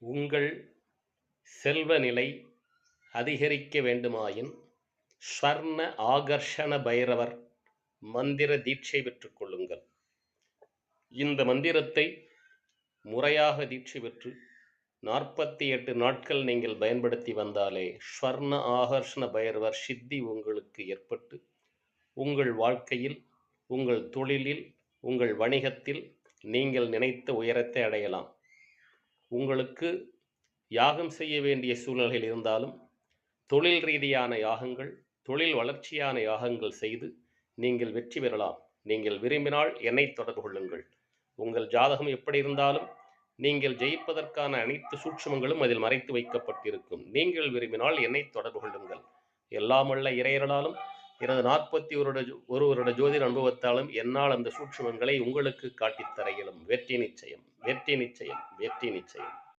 உங்கள் செல்வ நிலை அதிகரிக்க வேண்டுமாயின் ஸ்வர்ண ஆகர்ஷண பைரவர் மந்திர தீட்சை பெற்றுக் கொள்ளுங்கள். இந்த மந்திரத்தை முறையாக தீட்சை பெற்று 48 நாட்கள் நீங்கள் பயன்படுத்தி வந்தாலே ஸ்வர்ண ஆகர்ஷண பைரவர் சித்தி உங்களுக்கு ஏற்பட்டு உங்கள் வாழ்க்கையில், உங்கள் தொழிலில், உங்கள் வணிகத்தில் நீங்கள் நினைத்த உயரத்தை அடையலாம். உங்களுக்கு யாகம் செய்ய வேண்டிய சூழ்நிலையில் இருந்தாலும் தொழில் ரீதியான யாகங்கள், தொழில் வளர்ச்சியான யாகங்கள் செய்து நீங்கள் வெற்றி பெறலாம். நீங்கள் விரும்பினால் என்னை தொடர்பு கொள்ளுங்கள். உங்கள் ஜாதகம் எப்படி இருந்தாலும் நீங்கள் ஜெயிப்பதற்கான அனைத்து சூட்சுமங்களும் அதில் மறைத்து வைக்கப்பட்டிருக்கும். நீங்கள் விரும்பினால் என்னை தொடர்பு கொள்ளுங்கள். எல்லாம் வல்ல இறையர்களாலும் எனது 41 வருட ஜோதிட அனுபவத்தாலும் என்னால் அந்த சூட்சுமங்களை உங்களுக்கு காட்டித்தர இயலும். வெற்றி நிச்சயம், வெற்றி நிச்சயம், வெற்றி நிச்சயம்.